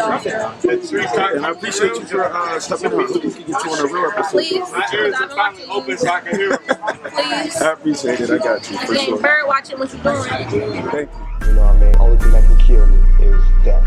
And I appreciate you for stepping up so we can get you on a real episode. Please. My ears are finally open so I can hear them. Please. I appreciate it. I got you. For sure. Bird watching what you're doing. Thank you. You know what I mean? Only thing that can kill me is death.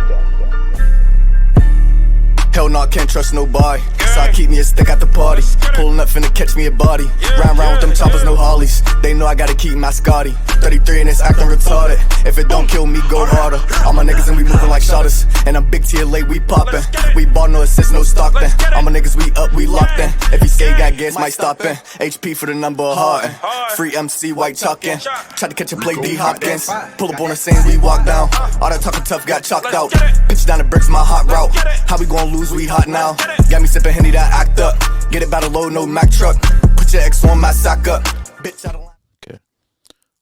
Hell no, I can't trust nobody. So I keep me a stick at the party. Pulling up finna catch me a body. Round with them choppers, no Harleys. They know I gotta keep my Scotty. 33 and it's acting retarded. If it don't kill me, go harder. All my niggas and we moving like shotters. And I'm big to your late, we poppin'. We ball, no assist, no Stockton. All my niggas, we up, we locked in. If he say he got gas, might stop in. HP for the number of Harden. Free MC, white chalkin'. Tried to catch a play, D Hopkins. Pull up on the scene, we walk down. All that talking tough got chalked out. Pitch down the bricks, my hot route. How we gon' lose, we hot now. Got me sippin' Henny, that act up. Get it by the low, no Mack truck. Put your ex on my sack up. Bitch, I don't. Okay.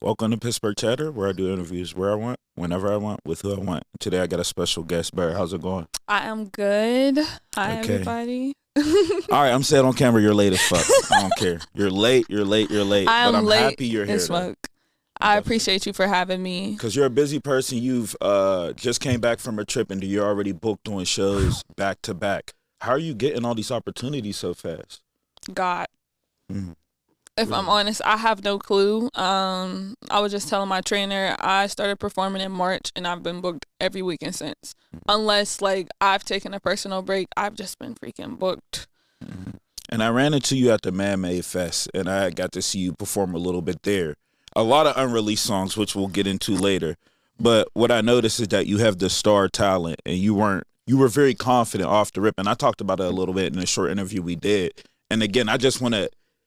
Welcome to Pittsburgh Chatter, where I do interviews where I want, whenever I want, with who I want. Today I got a special guest, Barrett. How's it going? I am good. Hi, everybody. All right, I'm saying on camera you're late as fuck. I don't care. You're late. But I'm happy you're here. I appreciate you for having me. Because you're a busy person. You've just came back from a trip and you're already booked doing shows back to back. How are you getting all these opportunities so fast? God. If I'm honest, I have no clue. I was just telling my trainer, I started performing in March and I've been booked every weekend since. Unless like I've taken a personal break, I've just been freaking booked. And I ran into you at the Man Made Fest and I got to see you perform a little bit there. A lot of unreleased songs, which we'll get into later. But what I noticed is that you have the star talent and you were very confident off the rip. And I talked about it a little bit in a short interview we did. And again, I just want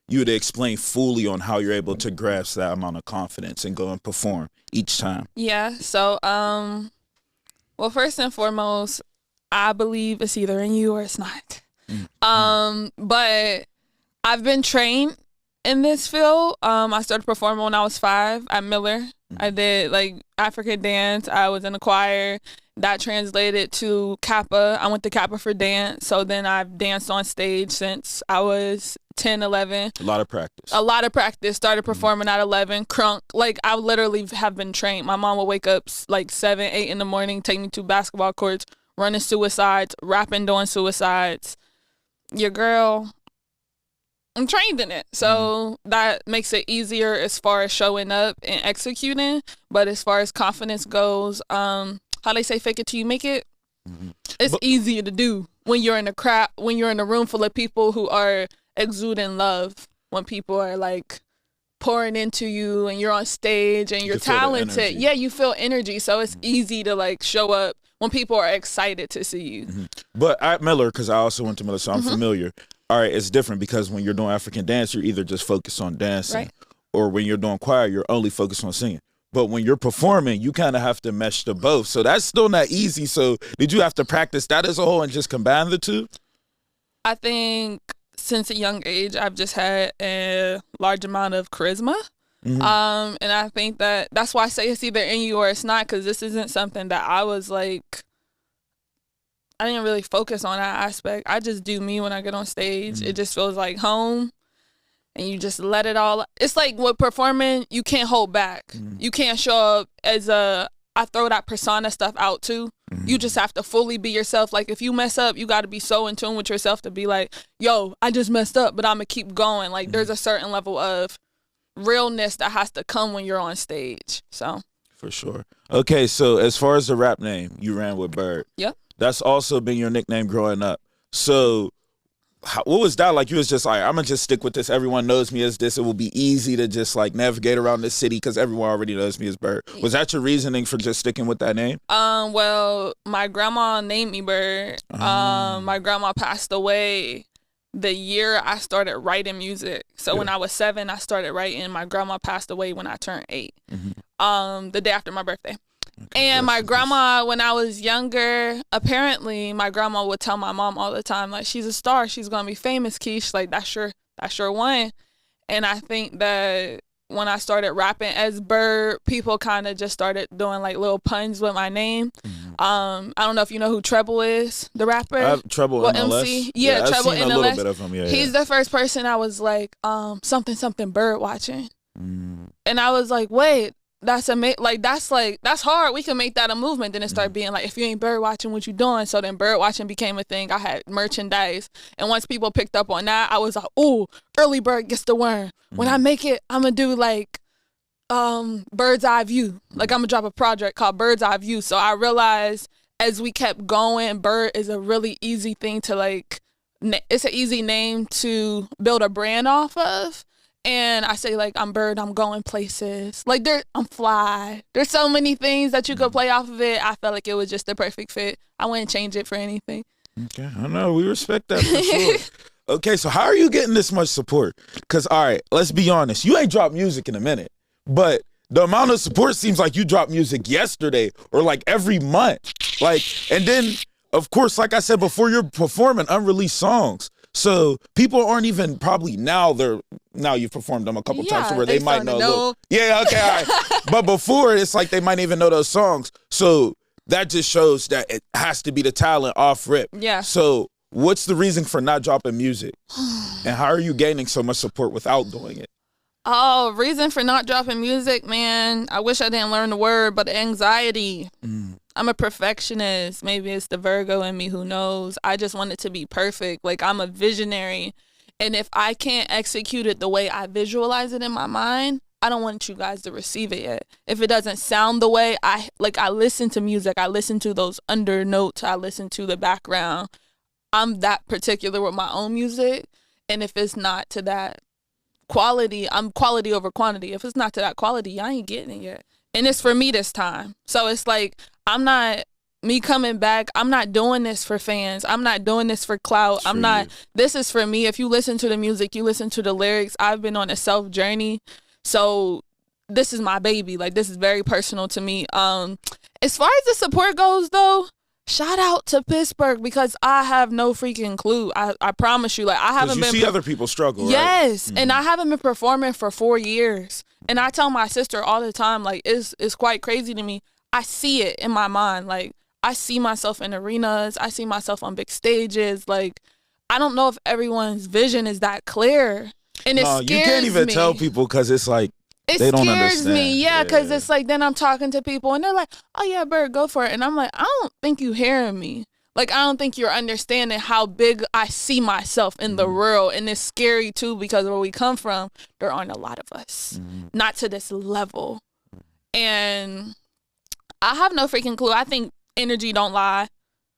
you to explain fully on how you're able to grasp that amount of confidence and go and perform each time. Yeah. So, well, first and foremost, I believe it's either in you or it's not. But I've been trained in this field. I started performing when I was 5 at Miller. I did like African dance. I was in the choir. That translated to Kappa. I went to Kappa for dance. So then I've danced on stage since I was 10, 11. A lot of practice. Started performing at 11. Crunk. Like I literally have been trained. My mom would wake up like 7, 8 in the morning, take me to basketball courts, running suicides, rapping, doing suicides. Your girl, I'm trained in it. So that makes it easier as far as showing up and executing. But as far as confidence goes, how they say fake it till you make it, it's easier to do when you're in a crowd, when you're in a room full of people who are exuding love, when people are like pouring into you and you're on stage and you're talented. Yeah, you feel energy. So it's easy to like show up when people are excited to see you. But at Miller, because I also went to Miller, so I'm familiar. All right, it's different because when you're doing African dance, you're either just focused on dancing or when you're doing choir, you're only focused on singing. But when you're performing, you kind of have to mesh the both. So that's still not easy. So did you have to practice that as a whole and just combine the two? I think since a young age, I've just had a large amount of charisma. And I think that's why I say it's either in you or it's not, because this isn't something that I was like, I didn't really focus on that aspect. I just do me when I get on stage. It just feels like home. And you just let it all. It's like with performing, you can't hold back. You can't show up as I throw that persona stuff out too. You just have to fully be yourself. Like if you mess up, you got to be so in tune with yourself to be like, yo, I just messed up, but I'm going to keep going. Like there's a certain level of realness that has to come when you're on stage. So. For sure. Okay, so as far as the rap name, you ran with Bird. Yep. That's also been your nickname growing up. So what was that like? You was just like, I'm going to just stick with this. Everyone knows me as this. It will be easy to just like navigate around the city because everyone already knows me as Bird. Was that your reasoning for just sticking with that name? Well, my grandma named me Bird. My grandma passed away the year I started writing music. So when I was 7, I started writing. My grandma passed away when I turned 8. The day after my birthday. And my grandma, when I was younger, apparently my grandma would tell my mom all the time, like, she's a star. She's going to be famous, Keish. Like, that's your one. And I think that when I started rapping as Bird, people kind of just started doing, like, little puns with my name. I don't know if you know who Treble is, the rapper. Treble NLS? MC. Yeah, Treble NLS. A little bit of him, He's the first person I was like, something Bird watching. And I was like, wait. that's that's hard. We can make that a movement. Then it started being like, if you ain't bird watching, what you doing? So then bird watching became a thing. I had merchandise, and once people picked up on that, I was like, ooh, early bird gets the worm. When I make it, I'm gonna do like bird's eye view. Like I'm gonna drop a project called Bird's Eye View. So I realized as we kept going, bird is a really easy thing to like. It's an easy name to build a brand off of. And I say like, I'm bird, I'm going places. Like I'm fly. There's so many things that you could play off of it. I felt like it was just the perfect fit. I wouldn't change it for anything. Okay, I know, we respect that for sure. Okay, so how are you getting this much support? Because, all right, let's be honest. You ain't dropped music in a minute, but the amount of support seems like you dropped music yesterday or like every month. Like, and then, of course, like I said before, you're performing unreleased songs. So people aren't even probably now you've performed them a couple times where they might know. Yeah, okay, all right. But before, it's like they might even know those songs. So that just shows that it has to be the talent off rip. Yeah. So what's the reason for not dropping music? And how are you gaining so much support without doing it? Oh, reason for not dropping music, man. I wish I didn't learn the word, but anxiety. I'm a perfectionist. Maybe it's the Virgo in me, who knows? I just want it to be perfect. Like, I'm a visionary. And if I can't execute it the way I visualize it in my mind, I don't want you guys to receive it yet. If it doesn't sound the way I listen to music, I listen to those under notes, I listen to the background. I'm that particular with my own music. And if it's not to that quality, I'm quality over quantity. If it's not to that quality, I ain't getting it yet. And it's for me this time. So it's like, me coming back, I'm not doing this for fans. I'm not doing this for clout. This is for me. If you listen to the music, you listen to the lyrics, I've been on a self journey. So this is my baby. Like, this is very personal to me. As far as the support goes though, shout out to Pittsburgh, because I have no freaking clue. I promise you, like, I haven't been. You see other people struggle, right? Yes, and I haven't been performing for 4 years. And I tell my sister all the time, like, it's quite crazy to me. I see it in my mind. Like, I see myself in arenas. I see myself on big stages. Like, I don't know if everyone's vision is that clear. And it scares me. You can't even tell people, because it's like, they don't understand. It scares me, yeah, because it's like, then I'm talking to people and they're like, oh yeah, Bird, go for it. And I'm like, I don't think you hearing me. Like, I don't think you're understanding how big I see myself in the world. And it's scary too, because where we come from, there aren't a lot of us. Not to this level. And I have no freaking clue. I think energy don't lie.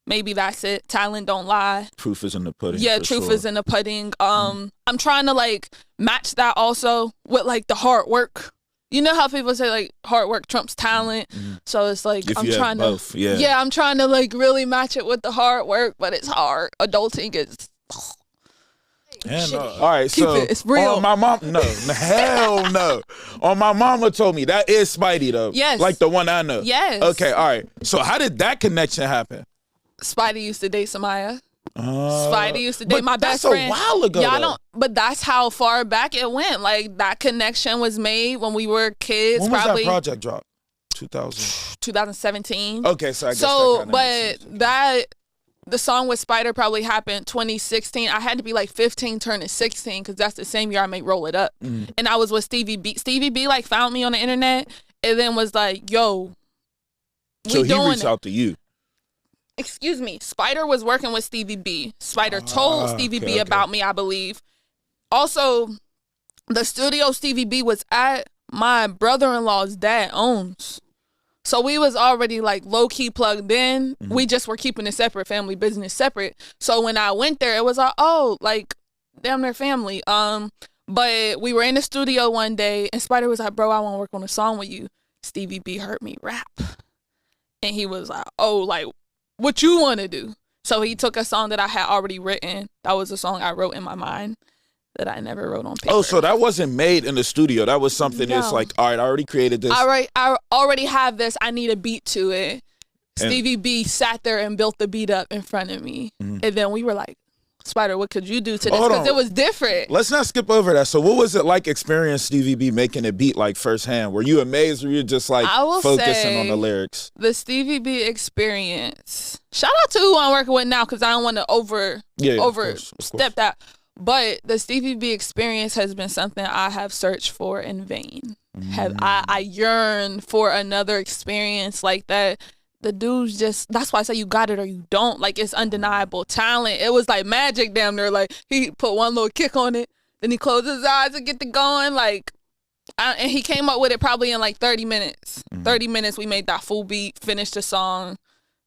Maybe that's it. Talent don't lie. Proof is in the pudding. Yeah, truth is in the pudding. I'm trying to like match that also with like the hard work. You know how people say like hard work trumps talent. So it's like I'm trying to both, I'm trying to like really match it with the hard work, but it's hard. Adulting is all right, so it's real. My mom, hell no. My mama told me that is Spidey though. Yes, like the one I know. Yes. Okay, all right. So how did that connection happen? Spidey used to date Samaya. Spidey used to date my best friend. That's a while ago. Yeah, but that's how far back it went. Like, that connection was made when we were kids. When probably was that project dropped? 2017. Okay, so I guess the song with Spider probably happened 2016. I had to be like 15 turning 16, because that's the same year I made Roll It Up. And I was with Stevie B. Stevie B like found me on the internet and then was like, yo, so he reached out to you. Excuse me. Spider was working with Stevie B. Spider told Stevie B about me, I believe. Also, the studio Stevie B was at, my brother-in-law's dad owns. So we was already like low-key plugged in. We just were keeping it separate, family business separate. So when I went there, it was like, oh, like, damn, their family. But we were in the studio one day and Spider was like, bro, I want to work on a song with you. Stevie B heard me rap. And he was like, oh, like, what you want to do? So he took a song that I had already written. That was a song I wrote in my mind that I never wrote on paper. Oh, so that wasn't made in the studio. That was something that's like, all right, I already created this. I already have this. I need a beat to it. Stevie B sat there and built the beat up in front of me. And then we were like, Spider, what could you do to this? Because it was different. Let's not skip over that. So what was it like experiencing Stevie B making a beat like firsthand? Were you amazed or were you just like focusing on the lyrics? The Stevie B experience. Shout out to who I'm working with now, because I don't want to overstep that. But the Stevie B experience has been something I have searched for in vain. I yearn for another experience like that. The dudes that's why I say you got it or you don't. Like, it's undeniable talent. It was like magic damn near. Like, he put one little kick on it, then he closed his eyes and get to going. Like, and he came up with it probably in like 30 minutes. 30 minutes, we made that full beat, finished the song,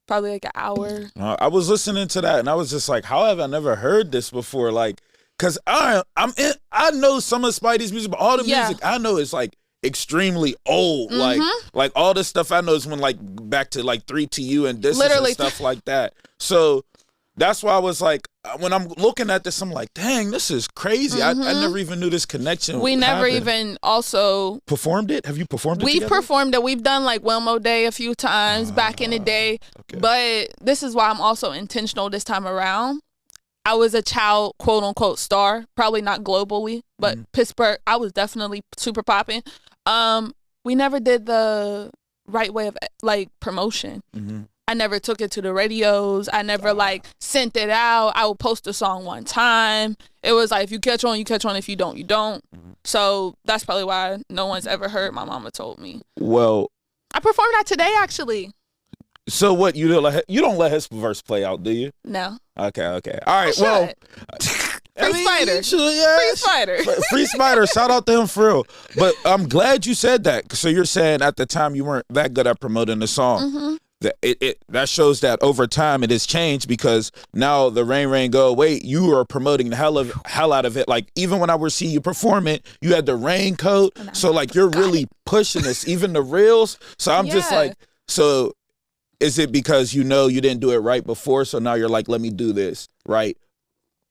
probably like an hour. I was listening to that and I was just like, how have I never heard this before? Like, cause I know some of Spidey's music, but all the music I know is like extremely old. Like all the stuff I know is when like back to like 3TU and this and stuff like that. So that's why I was like, when I'm looking at this, I'm like, dang, this is crazy. I never even knew this connection. We never even also performed it. Have you performed it? We've performed it. We've done like Wilmo Day a few times back in the day. Okay. But this is why I'm also intentional this time around. I was a child, quote unquote, star, probably not globally, but Pittsburgh, I was definitely super popping. We never did the right way of like promotion. I never took it to the radios. I never like sent it out. I would post a song one time. It was like, if you catch on, you catch on. If you don't, you don't. So that's probably why no one's ever heard. My mama told me. Well, I performed that today, actually. So what, you don't let his verse play out, do you? No. Okay. All right. Well, Free Spider. Free Spider. Free Spider. Shout out to him for real. But I'm glad you said that. So you're saying at the time you weren't that good at promoting the song. That shows that over time it has changed, because now the Rain Go Away, you are promoting the hell out of it. Like, even when I would see you perform it, you had the raincoat. So like, you're really pushing this, even the reels. So I'm just like, so is it because you didn't do it right before, so now you're like, let me do this right?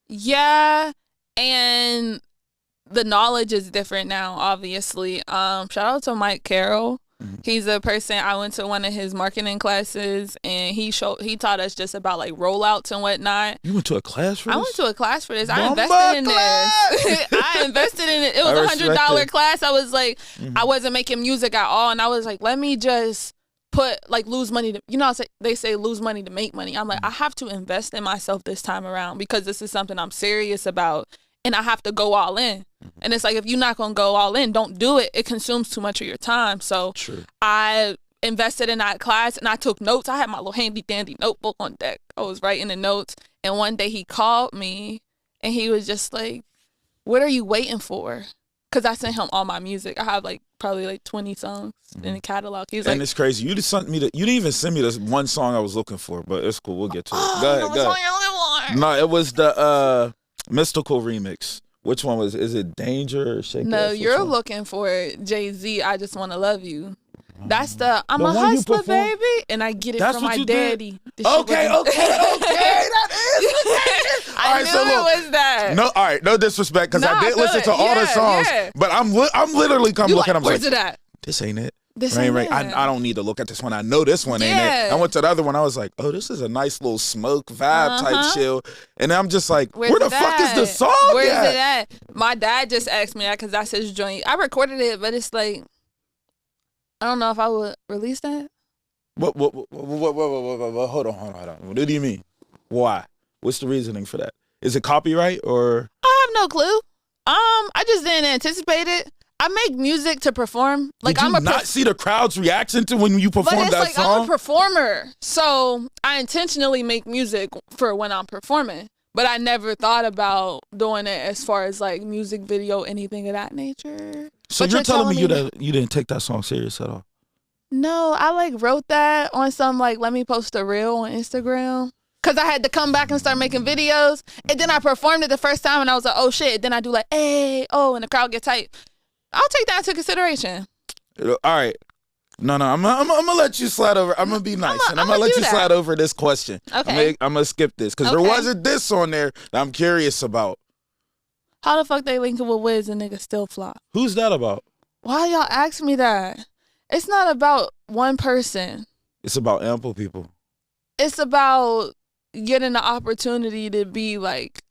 Yeah, and the knowledge is different now, obviously. Shout out to Mike Carroll. He's a person, I went to one of his marketing classes, and he taught us just about like rollouts and whatnot. You went to a class for this? I went to a class for this. I invested in this. I invested in it. It was $100 class. I was like, I wasn't making music at all, and I was like, let me just lose money to, they say lose money to make money. I'm like, I have to invest in myself this time around, because this is something I'm serious about, and I have to go all in. And it's like, if you're not going to go all in, don't do it. It consumes too much of your time. So I invested in that class, and I took notes. I had my little handy dandy notebook on deck. I was writing the notes. And one day he called me, and he was just like, what are you waiting for? Because I sent him all my music. I have probably 20 songs in the catalog. He's and it's crazy. You didn't even send me this one song I was looking for, but it's cool. We'll get to it. Go ahead. No, it was the Mystical remix. Which one is it Danger or Shake? No, you're looking for Jay-Z, I Just Want to Love You. That's I'm a hustler, baby, and I get it from my daddy. Okay. That is. I knew it was that. No, all right, no disrespect, because I did listen to all the songs, but I'm literally looking. I'm where's it at? This ain't it. This Rain. ain't it. I don't need to look at this one. I know this one ain't it. I went to the other one. I was like, oh, this is a nice little smoke vibe type chill. And I'm just like, where the fuck is the song? Where's it at? My dad just asked me that because that's his joint. I recorded it, but it's like, I don't know if I would release that. What? Hold on. What do you mean? Why? What's the reasoning for that? Is it copyright or? I have no clue. I just didn't anticipate it. I make music to perform. Did you not see the crowd's reaction to when you perform that song? I'm a performer, so I intentionally make music for when I'm performing. But I never thought about doing it as far as like music video, anything of that nature. So you're telling me that you didn't take that song serious at all? No, I wrote that on some let me post a reel on Instagram. Because I had to come back and start making videos. And then I performed it the first time and I was like, oh shit. Then I do hey, oh, and the crowd gets tight. I'll take that into consideration. All right. No, I'm gonna let you slide over. I'm gonna be nice, and I'm gonna let you slide over this question. Okay. I'm gonna skip this because there wasn't this on there that I'm curious about. How the fuck they linking with Wiz and niggas still flop? Who's that about? Why y'all ask me that? It's not about one person. It's about ample people. It's about getting the opportunity to be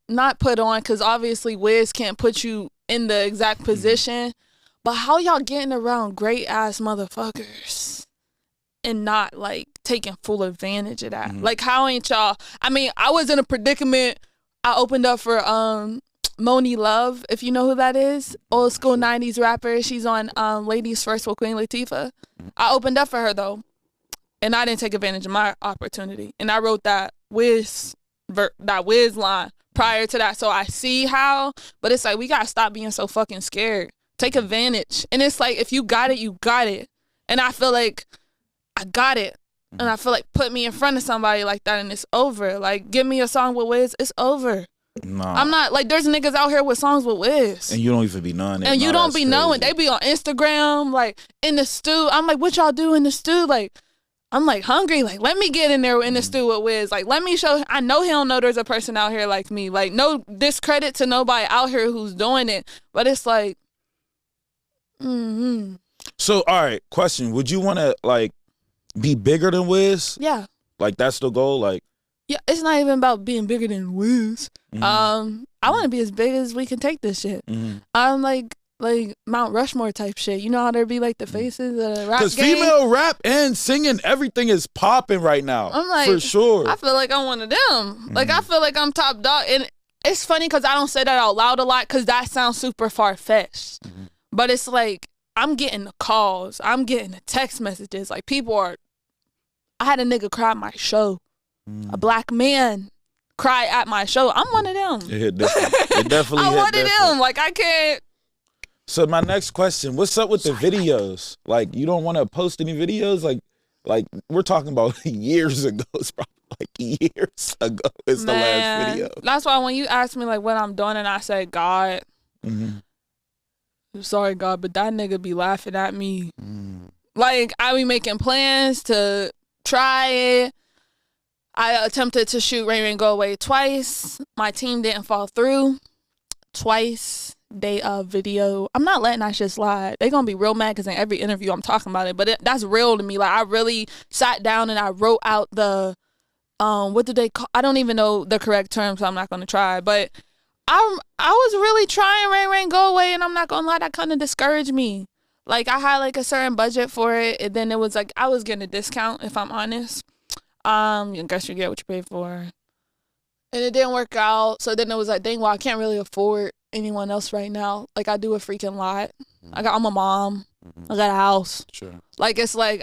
not put on, because obviously Wiz can't put you in the exact position. But how y'all getting around great ass motherfuckers and not taking full advantage of that? How ain't y'all? I mean, I was in a predicament. I opened up for Moni Love, if you know who that is, old school 90s rapper. She's on Ladies First with Queen Latifah. I opened up for her though, and I didn't take advantage of my opportunity. And I wrote that Wiz line prior to that, so I see how. But it's like we gotta stop being so fucking scared. Take advantage. And it's like if you got it, you got it. And I feel like I got it. And I feel like put me in front of somebody like that and it's over. Like give me a song with Wiz, it's over. Nah. I'm not like there's niggas out here with songs with Wiz. And you don't even be knowing it. And you don't be knowing. They be on Instagram, like in the stew. I'm like, what y'all do in the stew? Like, I'm like hungry. Like, let me get in there in the stew with Wiz. Like, let me show. I know he don't know there's a person out here like me. Like, no discredit to nobody out here who's doing it. But it's like, So, all right, question. Would you want to, like, be bigger than Wiz? Yeah. Like, that's the goal? Like, yeah, it's not even about being bigger than Wiz. I want to be as big as we can take this shit. I'm like Mount Rushmore type shit. You know how there be like the faces of the rap game? because female rap and singing, everything is popping right now. I'm like, for sure. I feel like I'm one of them. Like, I feel like I'm top dog. And it's funny because I don't say that out loud a lot because that sounds super far-fetched. But it's like, I'm getting the calls. I'm getting the text messages. Like, I had a nigga cry at my show. A black man cry at my show. I'm one of them. It hit different. It definitely I'm hit one different. of them. Like, I can't. So my next question, what's up with the videos? Like, you don't want to post any videos? Like we're talking about years ago. It's probably like years ago. It's the last video. That's why when you ask me like what I'm doing and I say God, I'm sorry God, but that nigga be laughing at me. Like, I be making plans to try it. I attempted to shoot Rain Rain Go Away twice. My team didn't fall through. Twice. Video. I'm not letting that shit slide. They gonna be real mad because in every interview I'm talking about it. But that's real to me. Like, I really sat down and I wrote out the what do they call? I don't even know the correct term, so I'm not gonna try. But I was really trying Rain Rain Go Away, and I'm not gonna lie, that kind of discouraged me. Like, I had like a certain budget for it, and then it was like I was getting a discount, if I'm honest. I guess you get what you pay for. And it didn't work out. So then it was like, dang, well, I can't really afford anyone else right now. Like, I do a freaking lot. I'm a mom. I got a house. Sure. Like, it's like,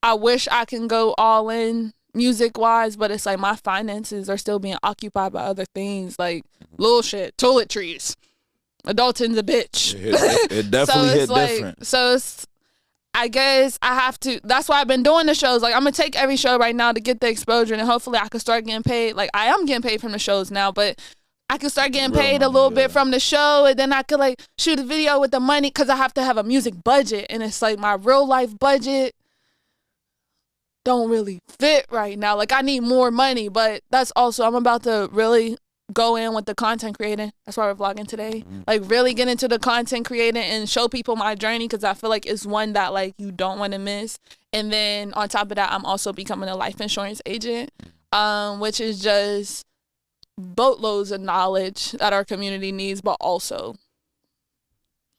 I wish I can go all in music-wise, but it's like my finances are still being occupied by other things. Like, little shit, toiletries. Adulting's a bitch. It definitely so hit like, different. So it's, I guess I have to, that's why I've been doing the shows. Like, I'm going to take every show right now to get the exposure, and hopefully I can start getting paid. Like, I am getting paid from the shows now, but I can start getting paid a little bit from the show, and then I could, like, shoot a video with the money because I have to have a music budget, and it's like my real life budget don't really fit right now. Like, I need more money, but that's also, I'm about to really go in with the content creating. That's why we're vlogging today. Like, really get into the content creating and show people my journey, because I feel like it's one that, like, you don't want to miss. And then on top of that, I'm also becoming a life insurance agent, which is just boatloads of knowledge that our community needs, but also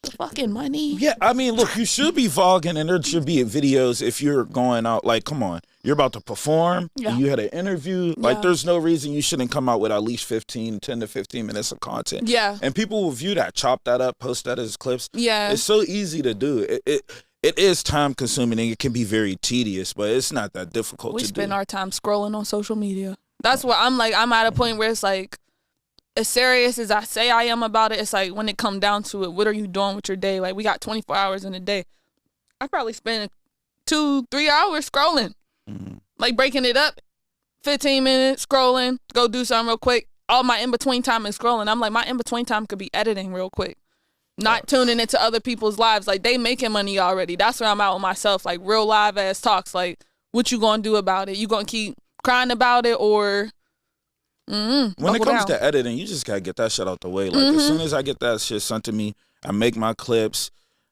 the fucking money. Yeah, I mean, look, you should be vlogging, and there should be videos if you're going out. Like, come on, you're about to perform, and you had an interview. Like, there's no reason you shouldn't come out with at least 10 to 15 minutes of content. Yeah. And people will view that, chop that up, post that as clips. Yeah. It's so easy to do. It is time consuming, and it can be very tedious, but it's not that difficult to do. We spend our time scrolling on social media. That's what I'm like. I'm at a point where it's like, as serious as I say I am about it, it's like when it come down to it, what are you doing with your day? Like, we got 24 hours in a day. I probably spend 2-3 hours scrolling. Like, breaking it up, 15 minutes scrolling, go do something real quick. All my in-between time is scrolling. I'm like, my in-between time could be editing real quick. Not tuning into other people's lives. Like, they making money already. That's where I'm at with myself. Like, real live ass talks. Like, what you gonna do about it? You gonna keep crying about it, or when it comes to editing, you just gotta get that shit out the way. Like, as soon as I get that shit sent to me, I make my clips,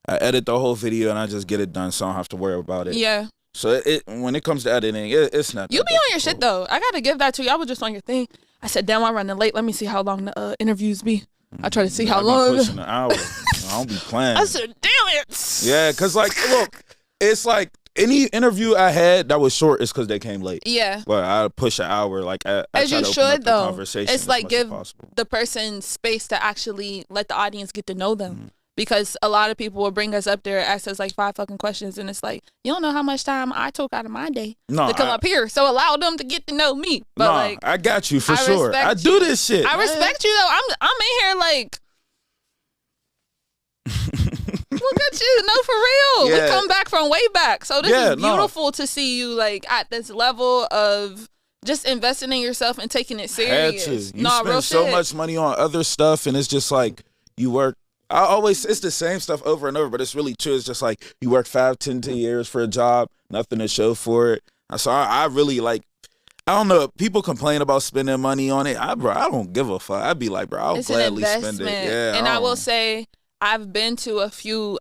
I edit the whole video, and I just get it done, so I don't have to worry about it. Yeah. So when it comes to editing, it's not. You be on your shit though. I gotta give that to you. I was just on your thing. I said, damn, I'm running late. Let me see how long the interviews be. I try to see how long. Pushing an hour. I don't be playing. I said, damn it. Yeah, cause like, look, it's like any interview I had that was short is because they came late. Yeah. But I push an hour. Like I As try you to open up should the though. conversation It's as like much as give possible. the person space to actually let the audience get to know them. Because a lot of people will bring us up there, ask us like 5 fucking questions, and it's like, you don't know how much time I took out of my day to come up here. So allow them to get to know me. But like, I got you for I sure. respect I do you. this shit. I respect you though. I'm in here like, look at you. No, for real. Yeah. We come back from way back. So this Yeah, is beautiful to see you like at this level of just investing in yourself and taking it Had serious. to. You spend so much money on other stuff, and it's just like you work. It's the same stuff over and over, but it's really true. It's just like you work 5, 10 years for a job, nothing to show for it. So I really like, I don't know, people complain about spending money on it. I don't give a fuck. I'd be like, bro, I'll gladly spend it. Yeah, and I will say, I've done a few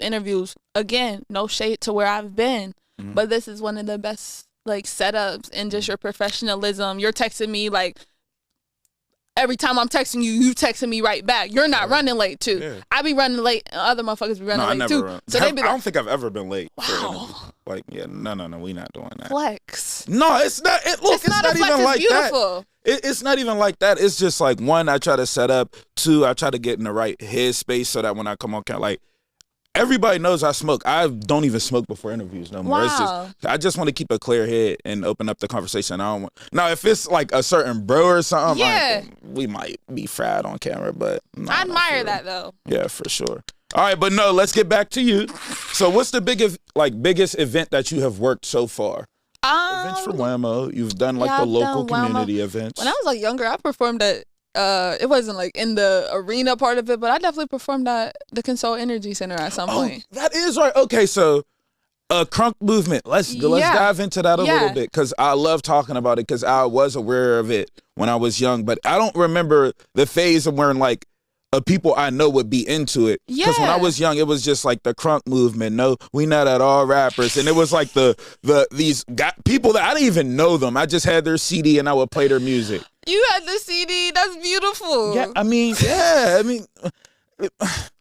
interviews. Again, no shade to where I've been, but this is one of the best like setups and just your professionalism. You're texting me like, every time I'm texting you, you texting me right back. You're not running late too. Yeah. I be running late, and other motherfuckers be running late too. Run. So they be like, I don't think I've ever been late. Wow. Like, yeah, no, we not doing that. Flex. No, it's not. It's not flex, even like beautiful. that. It's not even like that. It's just like, 1, I try to set up. 2, I try to get in the right headspace so that when I come on camera, like, everybody knows I smoke. I don't even smoke before interviews no more. Wow. I just want to keep a clear head and open up the conversation. Now, if it's like a certain bro or something, like, we might be fried on camera, but I admire that though. Yeah, for sure. All right, but no, let's get back to you. So, what's the biggest event that you have worked so far? Events for Whammo. You've done like the local community events. When I was like younger, I performed at. It wasn't like in the arena part of it, but I definitely performed at the Console Energy Center at some point. That is right. Okay, so Crunk Movement. Let's dive into that a little bit because I love talking about it because I was aware of it when I was young, but I don't remember the phase of when like people I know would be into it. Because when I was young, it was just like the Crunk Movement. No, we not at all rappers, and it was like these people that I didn't even know them. I just had their CD and I would play their music. You had the CD. That's beautiful. Yeah, I mean,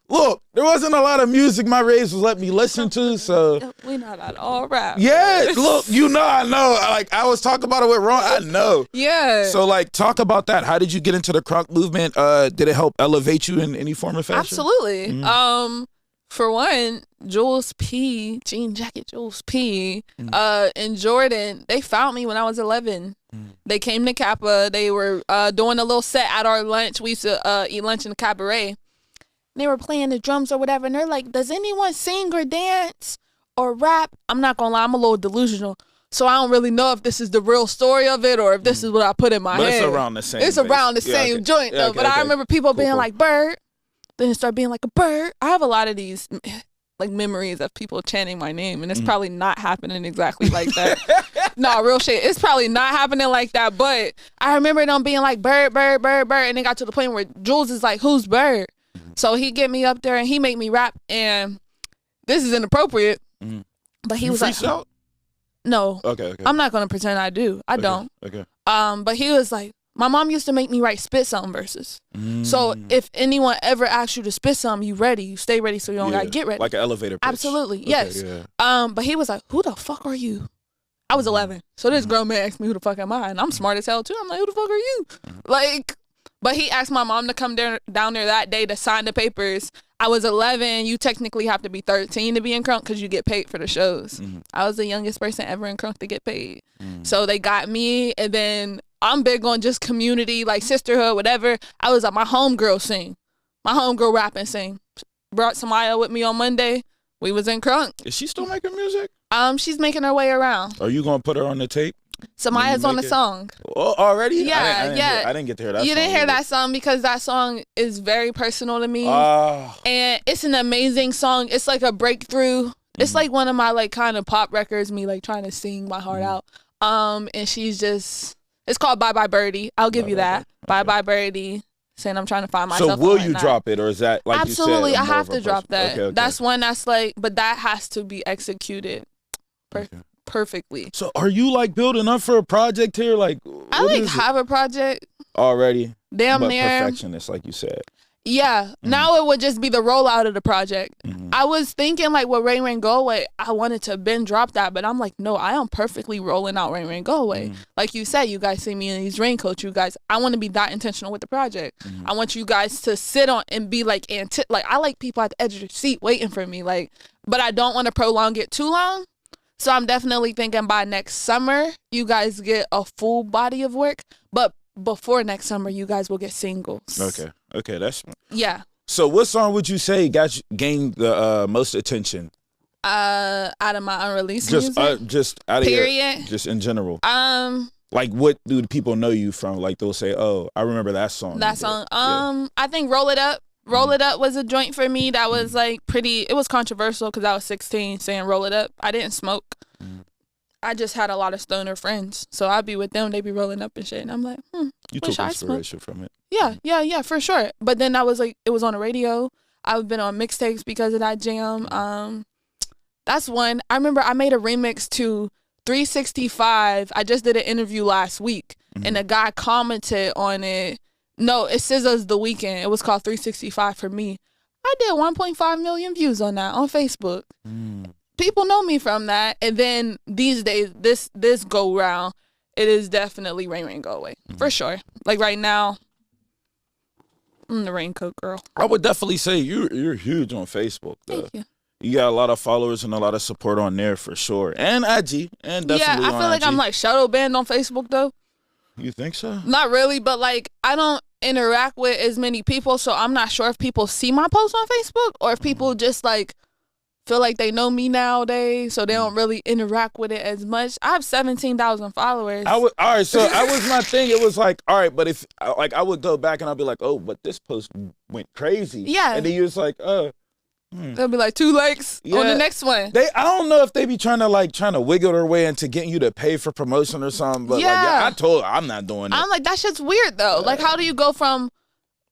look, there wasn't a lot of music my raves was letting me listen to, so. We not at all rap. Yeah, look, I know. Like, I was talking about it with Ron. I know. Yeah. So, like, talk about that. How did you get into the Crunk Movement? Did it help elevate you in any form or fashion? Absolutely. Mm-hmm. For one, Jules P, Jean Jacket Jules P, and Jordan, they found me when I was 11. They came to Kappa. They were doing a little set at our lunch. We used to eat lunch in the cabaret. They were playing the drums or whatever, and they're like, does anyone sing or dance or rap? I'm not gonna lie, I'm a little delusional. So I don't really know if this is the real story of it or if this is what I put in my head. But it's around the same. It's around the same joint, though. But I remember people being like, Bird. Then it started being like a bird. I have a lot of these like memories of people chanting my name, and it's probably not happening exactly like that. No, real shit. It's probably not happening like that, but I remember them being like Bird, Bird, Bird, Bird, and it got to the point where Jules is like, who's Bird? So he get me up there and he make me rap, and this is inappropriate, but he was like, no. Okay. I'm not going to pretend I do. I don't. Okay. But he was like, my mom used to make me write spit something verses. So if anyone ever asks you to spit something, you ready. You stay ready so you don't gotta get ready. Like an elevator pitch. Absolutely, okay, yes. Yeah. But he was like, who the fuck are you? I was 11. So this grown man asked me who the fuck am I? And I'm smart as hell too. I'm like, who the fuck are you? Like, but he asked my mom to come down there that day to sign the papers. I was 11. You technically have to be 13 to be in Crunk because you get paid for the shows. I was the youngest person ever in Crunk to get paid. So they got me, and then I'm big on just community, like sisterhood, whatever. I was like, my homegirl sing. My homegirl rap and sing. Brought Samaya with me on Monday. We was in Crunk. Is she still making music? She's making her way around. Are you going to put her on the tape? Samaya's on the song. Oh, already? Yeah, I didn't get to hear that song. You didn't hear that song because that song is very personal to me. And it's an amazing song. It's like a breakthrough. It's like one of my like kind of pop records, me like trying to sing my heart out. And she's just, it's called Bye Bye Birdie. I'll give you that. Bye Bye Birdie. Saying I'm trying to find myself. So will you drop it, or is that like absolutely? You said, I have to drop that. Okay. That's one that's like, but that has to be executed perfectly. So are you like building up for a project here? Like I like have a project already. Damn but near perfectionist, like you said. Yeah. Now it would just be the rollout of the project. I was thinking like with Rain Rain Go Away, I wanted to drop that, but I'm like, no, I am perfectly rolling out Rain Rain Go Away. Like you said, you guys see me in these raincoats. You guys, I want to be that intentional with the project. I want you guys to sit on and be like, I like people at the edge of the seat waiting for me. Like, but I don't want to prolong it too long. So I'm definitely thinking by next summer, you guys get a full body of work. But before next summer, you guys will get singles. Okay, that's... Yeah. So what song would you say gained the most attention? Out of my unreleased music? Just out of Period. Just in general. Like, what do people know you from? Like, they'll say, oh, I remember that song. That song. I think Roll It Up. Roll It Up was a joint for me that was like it was controversial because I was 16 saying Roll It Up. I didn't smoke. I just had a lot of stoner friends. So I'd be with them, they be rolling up and shit. And I'm like, you took inspiration from it. Yeah, for sure. But then I was like, it was on the radio. I've been on mixtapes because of that jam. That's one. I remember I made a remix to 365. I just did an interview last week and a guy commented on it. No, it SZA's The Weeknd. It was called 365 for me. I did 1.5 million views on that on Facebook. People know me from that. And then these days, this go round, it is definitely Rain Rain Go Away. For sure. Like right now, I'm the raincoat girl. I would definitely say you're huge on Facebook. Thank you. You got a lot of followers and a lot of support on there for sure. And IG. And definitely I feel like I'm like shadow banned on Facebook though. You think so? Not really, but like I don't interact with as many people, so I'm not sure if people see my posts on Facebook or if people just like feel like they know me nowadays, so they don't really interact with it as much. I have 17,000 followers. All right, so that was my thing. It was like, all right, but if like I would go back and I'd be like, oh, but this post went crazy. Yeah. And then you're just like, They'll be like 2 likes on the next one. I don't know if they be trying to wiggle their way into getting you to pay for promotion or something. But I told her I'm not doing it. I'm like, that shit's weird though. Like, how do you go from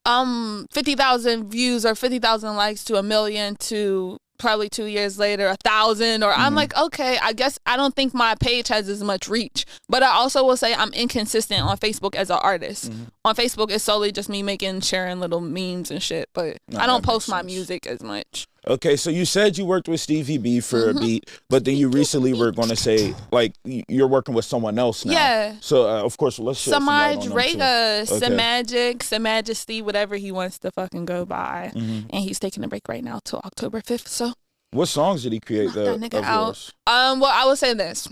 50,000 views or 50,000 likes to 1 million to probably 2 years later 1,000? Or I'm like, okay, I guess I don't think my page has as much reach. But I also will say I'm inconsistent on Facebook as an artist. On Facebook, it's solely just me sharing little memes and shit. But I don't post my music as much. Okay, so you said you worked with Stevie B for a beat, but then you recently were going to say, like, you're working with someone else now. Yeah. So, of course, let's share some light on them, Rega, Some Majesty, whatever he wants to fucking go by. And he's taking a break right now till October 5th, so. What songs did he create that nigga out. Yours? Well, I will say this.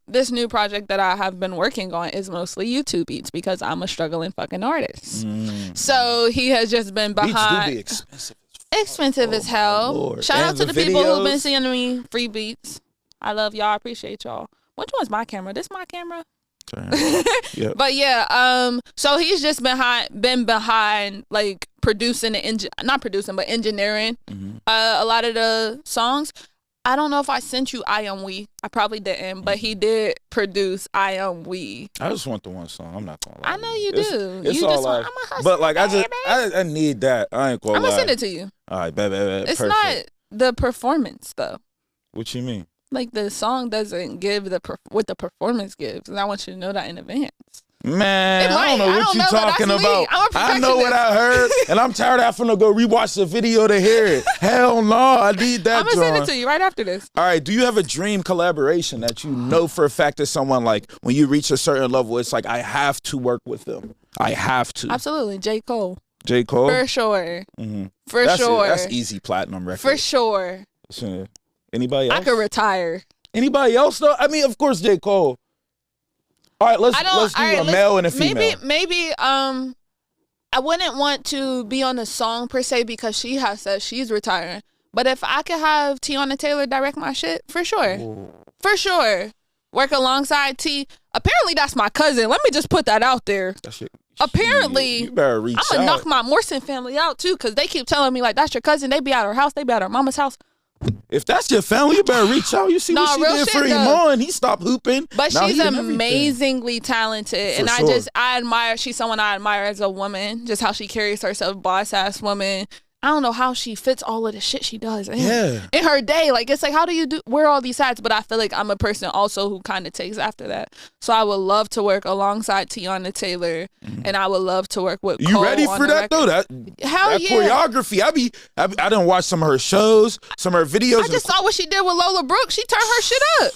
This new project that I have been working on is mostly YouTube beats because I'm a struggling fucking artist. So he has just been behind. Beats do be expensive. Expensive as hell. Shout out to the people who've been sending me free beats. I love y'all. I appreciate y'all. Which one's my camera? This my camera? Yep. But yeah, so he's just been behind like producing and engineering a lot of the songs. I don't know if I sent you I Am We. I probably didn't, but he did produce I Am We. I just want the one song. I'm not gonna lie. I know you do. It's you all just like, want, I'm a hustler, but like baby. I need that. I ain't gonna lie. I'm gonna send it to you. All right, bet. It's perfect. not the performance though. What you mean? Like the song doesn't give what the performance gives, and I want you to know that in advance. Man, I don't know what you're talking about. I know what I heard, and I'm tired of having to go rewatch the video to hear it. Hell no, I need that. I'm gonna send it to you right after this. All right, do you have a dream collaboration that you know for a fact is someone like when you reach a certain level, it's like I have to work with them. I have to. Absolutely, J. Cole. J. Cole? For sure. For that's sure. That's easy platinum record. For sure. Anybody else? I could retire. Anybody else though? I mean, of course, J. Cole. All right, let's do a male and a female. Maybe I wouldn't want to be on the song per se because she has said she's retiring. But if I could have Tiana Taylor direct my shit, for sure. Ooh. For sure. Work alongside T. Apparently that's my cousin. Let me just put that out there. Apparently, you better reach out. I'm gonna knock my Morrison family out too, because they keep telling me like that's your cousin. They be at her house. They be at her mama's house. If that's your family, you better reach out. You see what she did for Iman. He stopped hooping. But she's amazingly talented. And I admire, she's someone I admire as a woman. Just how she carries herself, boss ass woman. I don't know how she fits all of the shit she does in her day. Like, it's like, how do you wear all these hats? But I feel like I'm a person also who kind of takes after that. So I would love to work alongside Tiana Taylor, and I would love to work with You Cole ready for that, though? That choreography. I done watched some of her shows, some of her videos. I just saw what she did with Lola Brooks. She turned her shit up.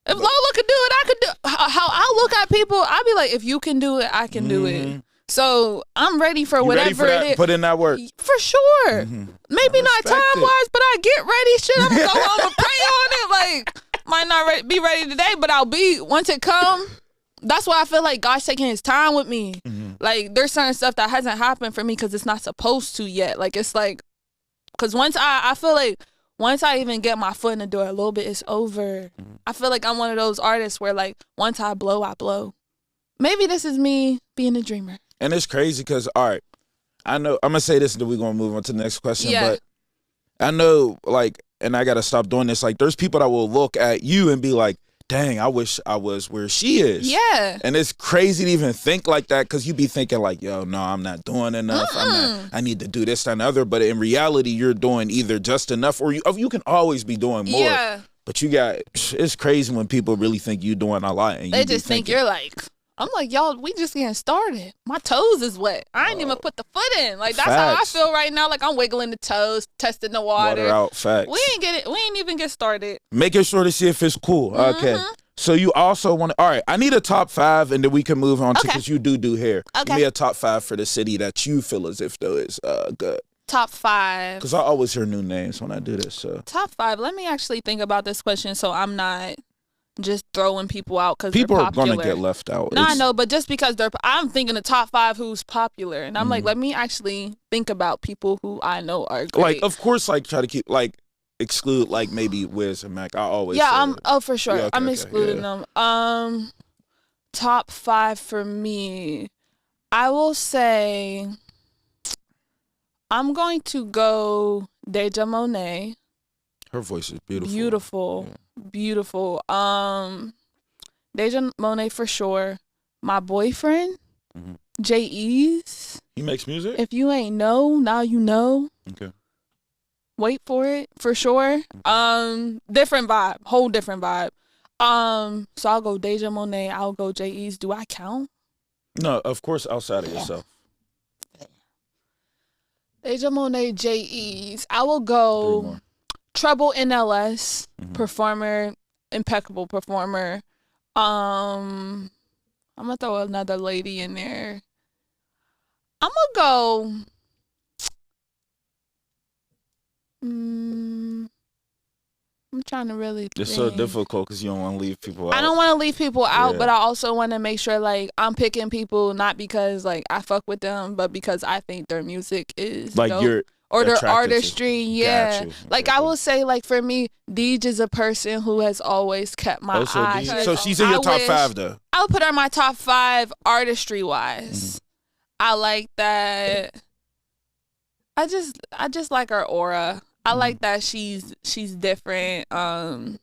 If Lola could do it, I could do. How I look at people, I be like, if you can do it, I can do it. So I'm ready for whatever it is. Put in that work. For sure. Maybe not time-wise, but I get ready. Shit, I'm going to go home and pray on it. Like, might not be ready today, but I'll be once it come. That's why I feel like God's taking his time with me. Like, there's certain stuff that hasn't happened for me because it's not supposed to yet. Like, it's like, because once I feel like once I even get my foot in the door a little bit, it's over. I feel like I'm one of those artists where, like, once I blow, I blow. Maybe this is me being a dreamer. And it's crazy because, all right, I know, I'm going to say this and then we're going to move on to the next question. Yeah. But I know, like, and I got to stop doing this. Like, there's people that will look at you and be like, dang, I wish I was where she is. Yeah. And it's crazy to even think like that because you be thinking like, yo, no, I'm not doing enough. I need to do this and other. But in reality, you're doing either just enough or you can always be doing more. Yeah. But it's crazy when people really think you're doing a lot. And they just think you're like, I'm like, y'all, we just getting started. My toes is wet. I ain't even put the foot in. Like, that's how I feel right now. Like, I'm wiggling the toes, testing the water. Water out, facts. We ain't even get started. Making sure to see if it's cool. Okay. So you also want to, all right, I need a top 5 and then we can move on to, because you do hair. Okay. Give me a top 5 for the city that you feel as if though is good. Top 5. Because I always hear new names when I do this. So top 5. Let me actually think about this question so I'm not just throwing people out because people they're are popular. gonna get left out. No, I know, but just because I'm thinking the top 5 who's popular, and I'm like, let me actually think about people who I know are great. Like, of course, like try to keep like exclude like maybe Wiz and Mac. I always for sure. Yeah, I'm excluding them. Top 5 for me, I will say I'm going to go Deja Monet. Her voice is beautiful. Beautiful. Deja Monet for sure. My boyfriend, J.E.'s. He makes music? If you ain't know, now you know. Okay. Wait for it, for sure. Different vibe. Whole different vibe. So I'll go Deja Monet, I'll go J.E.'s. Do I count? No, of course outside of yourself. Deja Monet, J.E.'s. I will go Trouble NLS, performer, impeccable performer. I'm gonna throw another lady in there. I'm gonna go. I'm trying to really think. It's so difficult because you don't want to leave people out. I don't want to leave people out, but I also want to make sure like I'm picking people not because like I fuck with them, but because I think their music is like dope. you're Or their artistry, Got you. Like I will say, like for me, Deej is a person who has always kept my eye. So she's in your top 5 though. I would put her in my top 5 artistry wise. I like that. I just like her aura. I like that she's different. And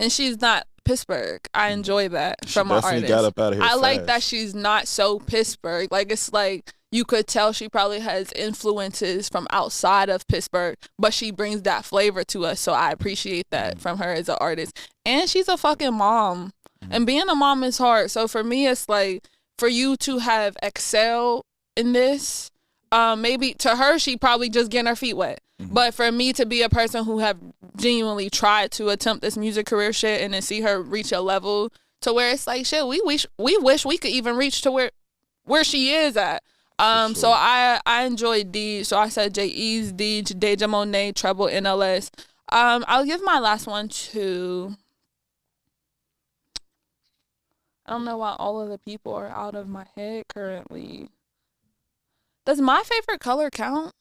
she's not Pittsburgh. I enjoy that from an artist. Got up out of here I like fast. that she's not so Pittsburgh. Like it's like you could tell she probably has influences from outside of Pittsburgh, but she brings that flavor to us. So I appreciate that from her as an artist. And she's a fucking mom. And being a mom is hard. So for me, it's like for you to have excelled in this, maybe to her, she probably just getting her feet wet. But for me to be a person who have genuinely tried to attempt this music career shit and then see her reach a level to where it's like, shit, we wish we could even reach to where she is at. Sure. So I enjoyed D. So I said J.E.'s, Deja Monet, Treble, NLS. I'll give my last one to, I don't know why all of the people are out of my head currently. Does My Favorite Color count?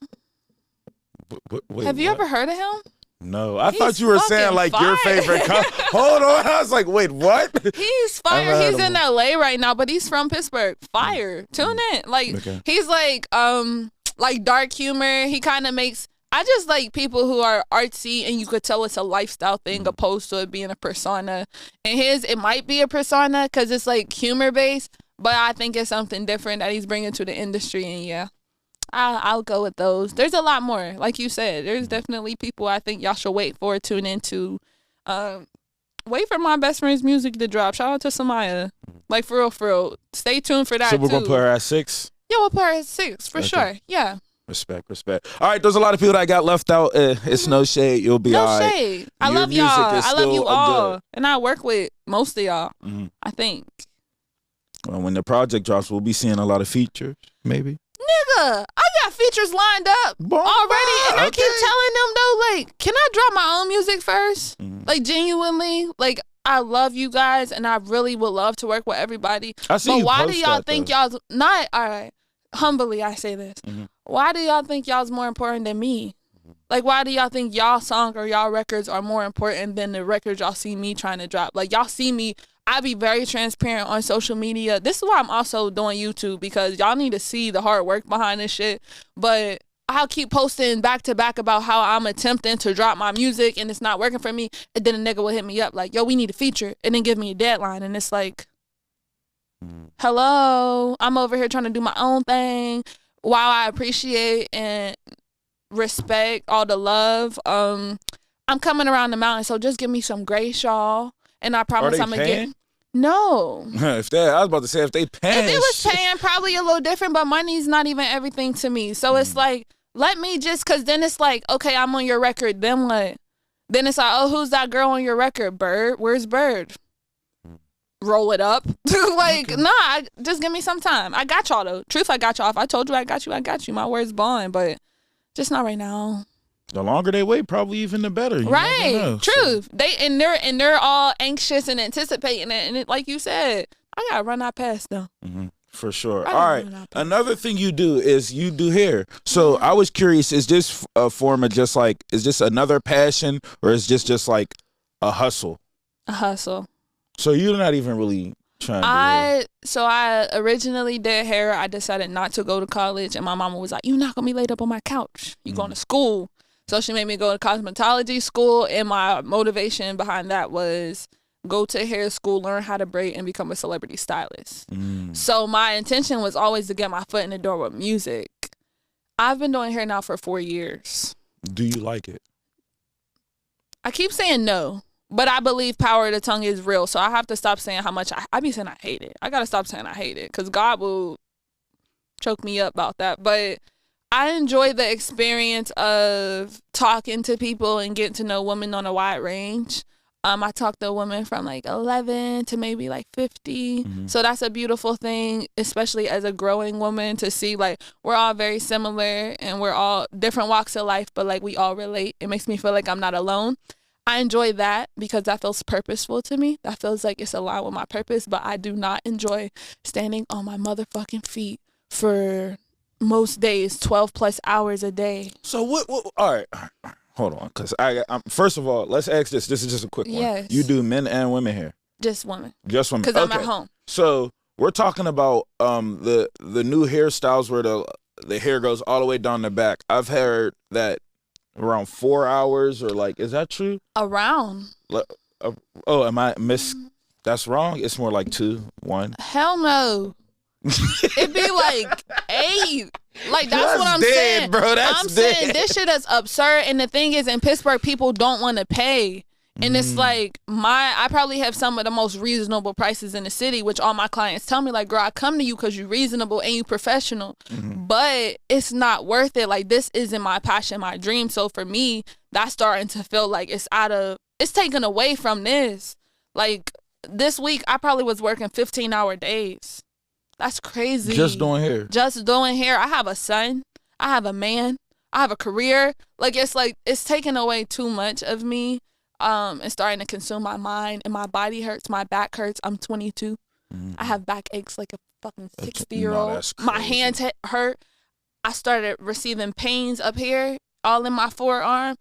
Wait, have you ever heard of him? No, I thought you were saying like your favorite color. Hold on, I was like, wait, what? He's fire. He's in LA right now, but he's from Pittsburgh. Fire. Tune in. Like he's like dark humor. He kind of makes. I just like people who are artsy and you could tell it's a lifestyle thing opposed to it being a persona. And it might be a persona because it's like humor based, but I think it's something different that he's bringing to the industry. And I'll go with those. There's a lot more. Like you said, there's definitely people I think y'all should wait for, tune into. Wait for my best friend's music to drop. Shout out to Samaya. Like, for real. Stay tuned for that, So we're too. going to put her at 6? Yeah, we'll put her at 6, for sure. Yeah. Respect. All right, there's a lot of people that got left out. It's no shade. You'll be all right. No shade. I love y'all. I love you all. And I work with most of y'all, I think. Well, when the project drops, we'll be seeing a lot of features, maybe. Nigga, I got features lined up already, and I keep telling them, though, like, can I drop my own music first? Like, genuinely, like, I love you guys, and I really would love to work with everybody. But why do y'all think y'all's not, all right, humbly I say this, why do y'all think y'all's more important than me? Like, why do y'all think y'all song or y'all records are more important than the records y'all see me trying to drop? Like, y'all see me, I be very transparent on social media. This is why I'm also doing YouTube, because y'all need to see the hard work behind this shit. But I'll keep posting back to back about how I'm attempting to drop my music and it's not working for me. And then a nigga will hit me up like, yo, we need a feature. And then give me a deadline. And it's like, hello, I'm over here trying to do my own thing. While I appreciate and respect all the love, I'm coming around the mountain. So just give me some grace, y'all. And I promise I'm going to get... No. I was about to say, if they paying... If it was paying, probably a little different, but money's not even everything to me. So it's like, let me just... Because then it's like, okay, I'm on your record, then what? Then it's like, oh, who's that girl on your record? Bird? Where's Bird? Roll it up. Like, nah, just give me some time. I got y'all, though. Truth, I got y'all. If I told you I got you, I got you. My word's bond, but just not right now. The longer they wait, probably even the better. Right. Truth. They're all anxious and anticipating it. And like you said, I gotta run that past them. For sure. All right. Another thing you do is you do hair. So I was curious, is this a form of just like, is this another passion, or is this just like a hustle? A hustle. So you're not even really trying to So I originally did hair. I decided not to go to college, and my mama was like, you're not gonna be laid up on my couch. You going to school. So she made me go to cosmetology school, and my motivation behind that was go to hair school, learn how to braid, and become a celebrity stylist. So my intention was always to get my foot in the door with music. I've been doing hair now for 4 years. Do you like it? I keep saying no, but I believe power of the tongue is real. So I have to stop saying how much I be saying I hate it. I got to stop saying I hate it, because God will choke me up about that. But I enjoy the experience of talking to people and getting to know women on a wide range. I talk to women from like 11 to maybe like 50. So that's a beautiful thing, especially as a growing woman, to see like we're all very similar and we're all different walks of life, but like we all relate. It makes me feel like I'm not alone. I enjoy that because that feels purposeful to me. That feels like it's aligned with my purpose, but I do not enjoy standing on my motherfucking feet for most days, 12 plus hours a day. So what all right, hold on, because I'm first of all, let's ask this is just a quick one. Yes. You do men and women hair? Just women. Just women, because I'm at home. So we're talking about the new hairstyles where the hair goes all the way down the back. I've heard that around 4 hours, or like, is that true? Around. Am I that's wrong? It's more like 2, 1. Hell no. It'd be like 8. Like, that's what I'm dead, saying, bro. I'm saying this shit is absurd. And the thing is, in Pittsburgh, people don't want to pay. And it's like, I probably have some of the most reasonable prices in the city, which all my clients tell me, like, girl, I come to you because you're reasonable and you professional. But it's not worth it. Like, this isn't my passion, my dream. So for me, that's starting to feel like it's taken away from this. Like, this week, I probably was working 15-hour days. That's crazy. Just doing hair. Just doing hair. I have a son. I have a man. I have a career. Like, it's taking away too much of me. And starting to consume my mind, and my body hurts. My back hurts. I'm 22. I have back aches like a fucking 60-year-old. My hands hurt. I started receiving pains up here, all in my forearm.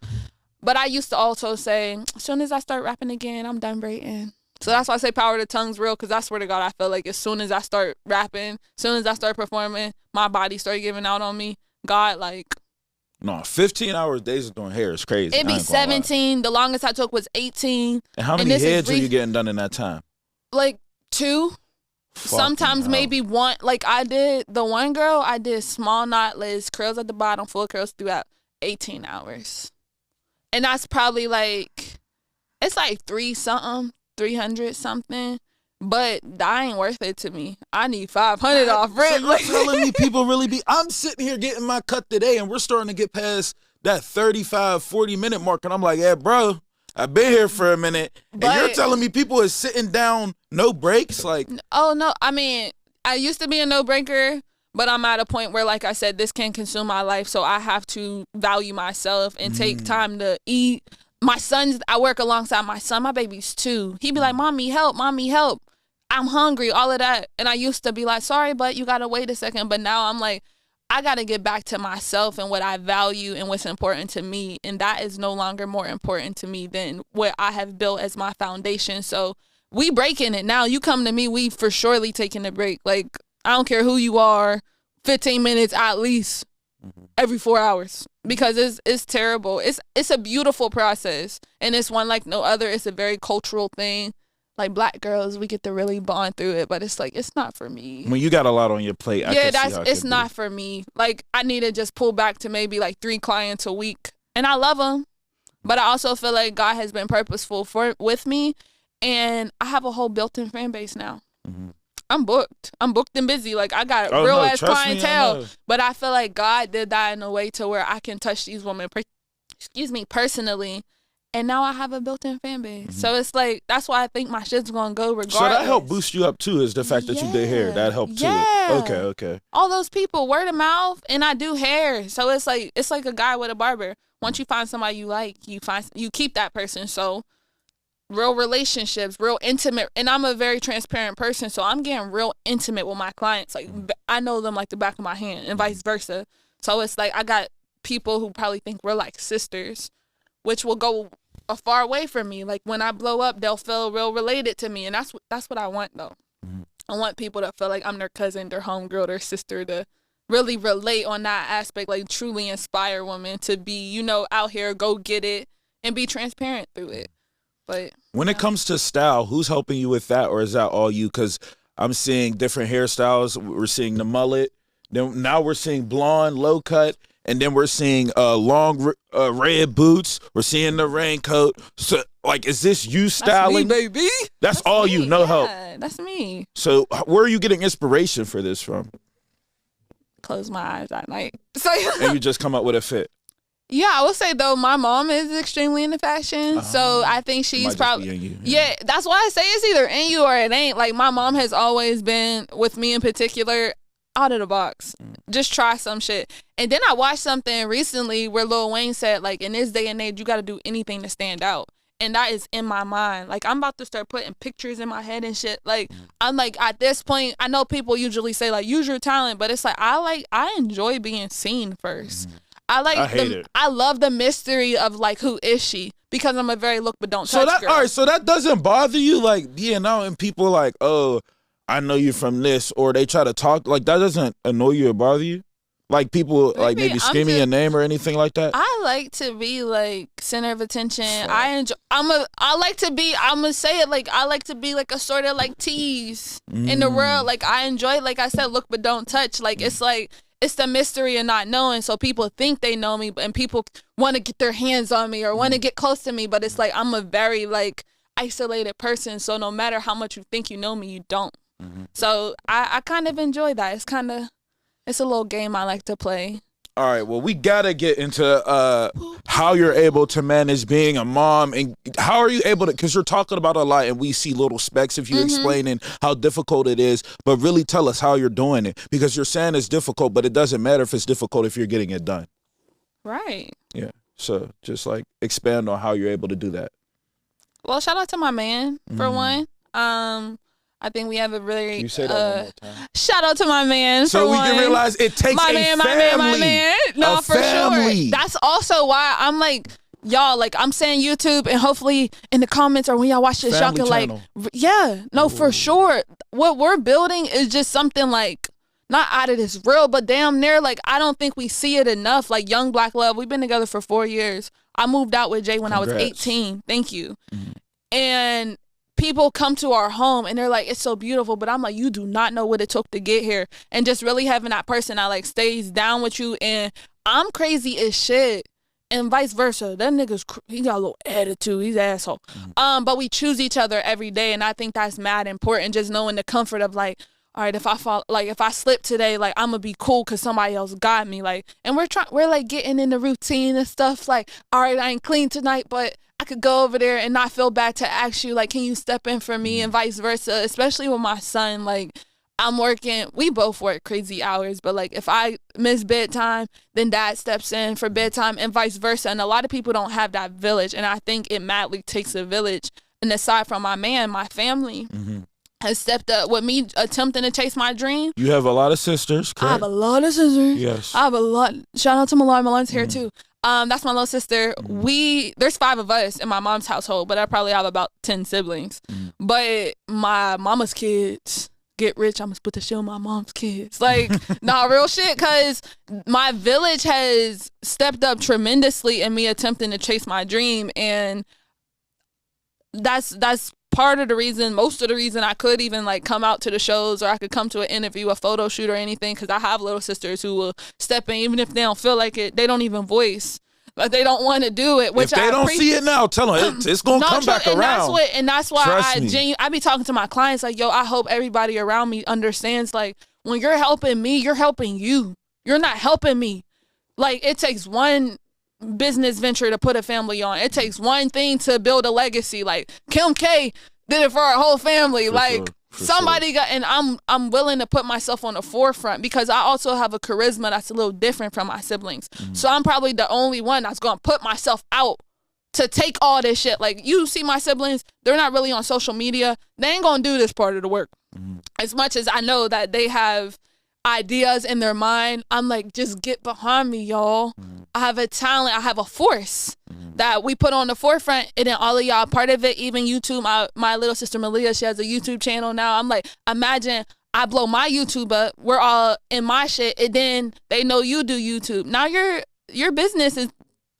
But I used to also say, as soon as I start rapping again, I'm done braiding. So that's why I say power of the tongue's real, because I swear to God, I feel like as soon as I start rapping, as soon as I start performing, my body started giving out on me. God, like... No, 15 hours days of doing hair is crazy. It'd be 17. The longest I took was 18. And how many heads are you getting done in that time? Like 2. Sometimes maybe one, like I did, the one girl, I did small knotless, curls at the bottom, full curls throughout 18 hours. And that's probably like, it's like 300 something. But that ain't worth it to me. I need 500 off rent. So you're telling me people really be, I'm sitting here getting my cut today and we're starting to get past that 35, 40 minute mark. And I'm like, yeah, bro, I've been here for a minute. And you're telling me people is sitting down, no breaks? Like, oh, no. I mean, I used to be a no breaker, but I'm at a point where, like I said, this can consume my life. So I have to value myself and take time to eat. My sons, I work alongside my son. My baby's 2. He be like, mommy, help, mommy, help. I'm hungry, all of that. And I used to be like, sorry, but you got to wait a second. But now I'm like, I got to get back to myself and what I value and what's important to me. And that is no longer more important to me than what I have built as my foundation. So we breaking it now. You come to me, we for surely taking a break. Like, I don't care who you are, 15 minutes at least every 4 hours, because it's terrible. It's a beautiful process. And it's one like no other. It's a very cultural thing. Like, Black girls, we get to really bond through it, but it's like, it's not for me. When you got a lot on your plate, it's not for me. Like, I need to just pull back to maybe like 3 clients a week, and I love them, but I also feel like God has been purposeful with me, and I have a whole built-in fan base now. I'm booked and busy. Like, I got real ass clientele, but I feel like God did that in a way to where I can touch these women, personally. And now I have a built-in fan base. So it's like, that's why I think my shit's going to go regardless. So that helped boost you up too, is the fact that you did hair. That helped too. Okay. All those people, word of mouth, and I do hair. So it's like a guy with a barber. Once you find somebody you like, you keep that person. So real relationships, real intimate. And I'm a very transparent person, so I'm getting real intimate with my clients. Like, I know them like the back of my hand, and vice versa. So it's like, I got people who probably think we're like sisters, which will go a far away from me. Like, when I blow up, they'll feel real related to me, and that's what I want though. I want people to feel like I'm their cousin, their homegirl, their sister, to really relate on that aspect, like truly inspire women to be, out here, go get it, and be transparent through it. But when it comes to style, who's helping you with that, or is that all you? Because I'm seeing different hairstyles. We're seeing the mullet. Then now we're seeing blonde, low cut. And then we're seeing long red boots. We're seeing the raincoat. So, like, is this you styling? That's me, baby. That's all me. you, no help. That's me. So where are you getting inspiration for this from? Close my eyes at night. So and you just come up with a fit. Yeah, I would say, though, my mom is extremely into fashion. So I think she's probably, yeah, that's why I say it's either in you or it ain't. Like, my mom has always been, with me in particular, out of the box. Just try some shit. And then I watched something recently where Lil Wayne said, like, in this day and age, you got to do anything to stand out. And that is in my mind. Like, I'm about to start putting pictures in my head and shit. Like, I'm like, at this point, I know people usually say, like, use your talent, but it's like, I enjoy being seen first. I love the mystery of, like, who is she? Because I'm a very look but don't touch girl. All right, so that doesn't bother you, like, being out and people like, oh, I know you from this, or they try to talk, like, that doesn't annoy you or bother you? Like, people, like, maybe screaming your name or anything like that? I like to be, like, center of attention. I'm gonna say it, like, I like to be, like, a sort of, like, tease in the world. Like, I enjoy, like I said, look but don't touch. Like, it's like, it's the mystery of not knowing. So people think they know me, and people want to get their hands on me or want to get close to me. But it's like, I'm a very, like, isolated person. So no matter how much you think you know me, you don't. So I kind of enjoy that. It's a little game I like to play. All right, well, we got to get into how you're able to manage being a mom, and how are you able to, because you're talking about a lot and we see little specks of you explaining how difficult it is, but really tell us how you're doing it, because you're saying it's difficult, but it doesn't matter if it's difficult if you're getting it done. Right. Yeah, so just like expand on how you're able to do that. Well, shout out to my man, for one. I think we have a really. Can you say that one more time? Shout out to my man. So we can realize it takes my man. No, for sure. That's also why I'm like, y'all, like, I'm saying YouTube, and hopefully in the comments or when y'all watch this, y'all can channel. Like, yeah, no, for sure. What we're building is just something like, not out of this world, but damn near, like, I don't think we see it enough. Like, Young Black Love, we've been together for 4 years. I moved out with Jay when I was 18. Thank you. And people come to our home and they're like, it's so beautiful, but I'm like, you do not know what it took to get here. And just really having that person that like stays down with you, and I'm crazy as shit and vice versa. That nigga's he got a little attitude, he's an asshole. But we choose each other every day, and I think that's mad important, just knowing the comfort of like, all right, if I fall, like if I slip today, like I'm gonna be cool because somebody else got me. Like, and we're like getting in the routine and stuff. Like, all right, I ain't clean tonight, but I could go over there and not feel bad to ask you, like, can you step in for me, and vice versa. Especially with my son, like I'm working. We both work crazy hours, but like if I miss bedtime, then dad steps in for bedtime, and vice versa. And a lot of people don't have that village, and I think it madly takes a village. And aside from my man, my family. Has stepped up with me attempting to chase my dream. You have a lot of sisters, correct? I have a lot of sisters. Yes. I have a lot. Shout out to Malone. Malone's here too. That's my little sister. There's 5 of us in my mom's household, but I probably have about 10 siblings. But my mama's kids get rich. I'm gonna put the shit on my mom's kids. Like, nah, real shit, because my village has stepped up tremendously in me attempting to chase my dream, and that's part of the reason, most of the reason I could even like come out to the shows, or I could come to an interview, a photo shoot or anything, because I have little sisters who will step in even if they don't feel like it. They don't even voice, but they don't want to do it. Which if they don't see it now, tell them it's gonna come back around. And that's why Trust I be talking to my clients like, yo, I hope everybody around me understands, like, when you're helping me, you're helping you. You're not helping me. Like, it takes one business venture to put a family on. It takes one thing to build a legacy. Like Kim K did it for our whole family. Somebody got, and I'm willing to put myself on the forefront because I also have a charisma that's a little different from my siblings. So I'm probably the only one that's gonna put myself out to take all this shit. Like, you see my siblings, they're not really on social media. They ain't gonna do this part of the work. As much as I know that they have ideas in their mind, I'm like, just get behind me, y'all. I have a talent, I have a force that we put on the forefront, and then all of y'all part of it. Even YouTube, my little sister Malia, she has a YouTube channel now. I'm like, imagine I blow my YouTube up, we're all in my shit, and then they know you do YouTube. Now your business is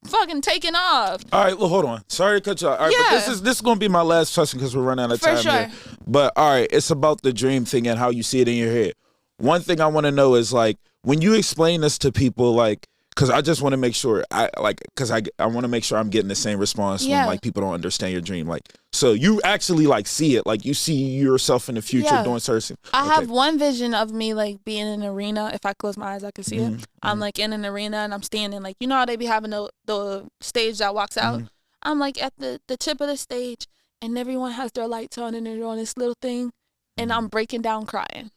fucking taking off. All right, well, hold on. Sorry to cut you off. All right, but this is gonna be my last question because we're running out of time. For sure. Here. But all right, it's about the dream thing and how you see it in your head. One thing I want to know is, like, when you explain this to people, like, because I just want to make sure I want to make sure I'm getting the same response when like people don't understand your dream. Like, so you actually like see it, like you see yourself in the future doing certain. I have one vision of me like being in an arena. If I close my eyes, I can see it. I'm like in an arena and I'm standing, like, you know how they be having the stage that walks out. I'm like at the tip of the stage, and everyone has their lights on and they're on this little thing, and I'm breaking down crying.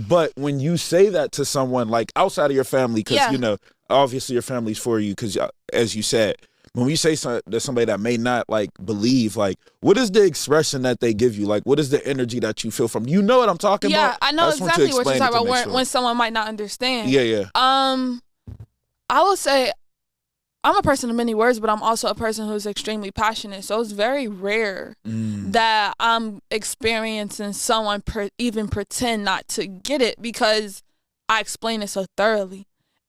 But when you say that to someone like outside of your family, because you know, obviously your family's for you, because as you said, when you say to somebody that may not like believe, like, what is the expression that they give you? Like, what is the energy that you feel from? You know what I'm talking about? Yeah, I know exactly what you're talking about when someone might not understand. Yeah. I would say I'm a person of many words, but I'm also a person who's extremely passionate. So it's very rare that I'm experiencing someone even pretend not to get it, because I explain it so thoroughly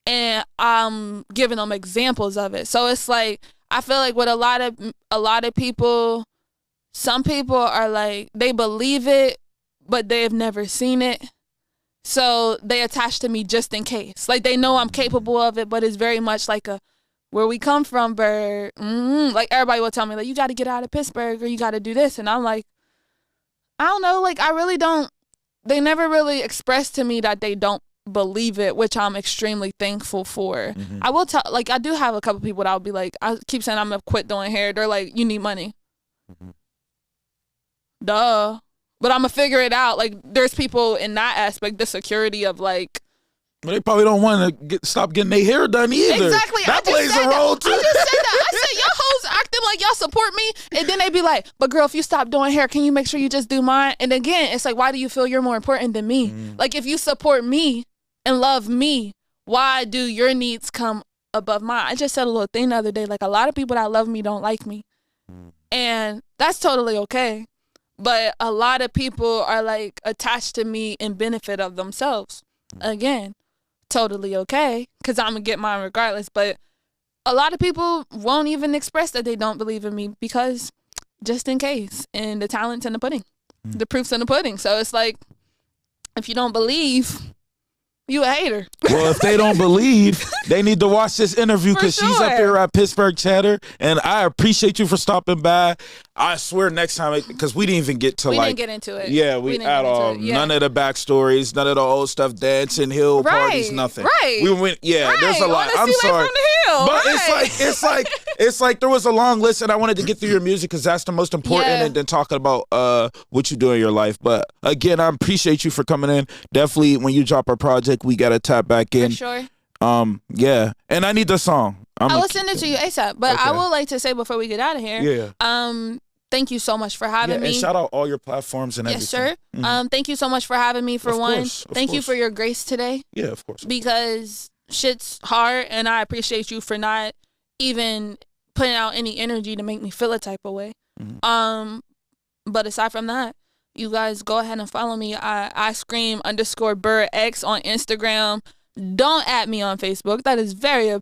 and I'm giving them examples of it. So it's like, I feel like with a lot of people, some people are like, they believe it, but they've never seen it. So they attach to me just in case. Like, they know I'm capable of it, but it's very much like a, where we come from, bird. Like, everybody will tell me, like, you got to get out of Pittsburgh or you got to do this. And I'm like, I don't know. Like, I really don't. They never really expressed to me that they don't believe it, which I'm extremely thankful for. I will tell, like, I do have a couple people that will be like, I keep saying I'm going to quit doing hair. They're like, you need money. Duh. But I'm going to figure it out. Like, there's people in that aspect, the security of, like, but they probably don't want to stop getting their hair done either. Exactly. That plays a role too. I just said that. I said, y'all hoes acting like y'all support me. And then they be like, but girl, if you stop doing hair, can you make sure you just do mine? And again, it's like, why do you feel you're more important than me? Like, if you support me and love me, why do your needs come above mine? I just said a little thing the other day. Like, a lot of people that love me don't like me. And that's totally okay. But a lot of people are like attached to me in benefit of themselves. Again, totally okay, because I'm gonna get mine regardless. But a lot of people won't even express that they don't believe in me, because just in case, and the talent's in the pudding. The proof's in the pudding. So it's like, if you don't believe, you a hater. Well, if they don't believe, they need to watch this interview because she's up here at Pittsburgh Chatter, and I appreciate you for stopping by. I swear next time, because we didn't even get to we didn't get into it. Yeah, we at all. None of the backstories, none of the old stuff, dancing, hill parties, nothing. Right. We went, there's a lot. I'm sorry. From the hill. But it's like there was a long list, and I wanted to get through your music because that's the most important, and then talking about what you do in your life. But again, I appreciate you for coming in. Definitely, when you drop a project, we gotta tap back in. For sure. Yeah, and I need the song. I will send it to you ASAP. But I would like to say before we get out of here, thank you so much for having me. And shout out all your platforms and everything. Yes, sir. Mm-hmm. Thank you so much for having me. For one, thank you for your grace today. Yeah, of course. Because shit's hard, and I appreciate you for not even putting out any energy to make me feel a type of way. Mm-hmm. But aside from that, you guys go ahead and follow me. I scream _BurrX on Instagram. Don't add me on Facebook. That is very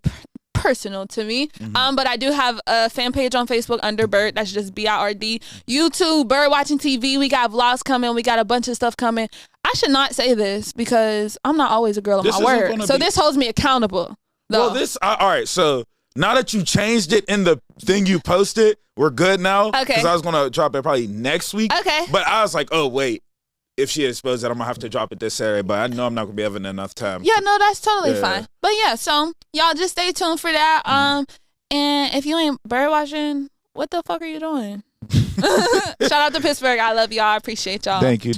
personal to me. Mm-hmm. But I do have a fan page on Facebook under Bird. That's just BIRD. YouTube, Bird Watching TV. We got vlogs coming. We got a bunch of stuff coming. I should not say this because I'm not always a girl of my word. So this holds me accountable. Though. Well, all right. So now that you changed it in the thing you posted, we're good now. Okay. Because I was going to drop it probably next week. Okay. But I was like, oh, wait. If she exposed that, I'm going to have to drop it this Saturday, but I know I'm not going to be having enough time. Yeah, no, that's totally fine. But yeah, so y'all just stay tuned for that. And if you ain't bird watching, what the fuck are you doing? Shout out to Pittsburgh. I love y'all. I appreciate y'all. Thank you.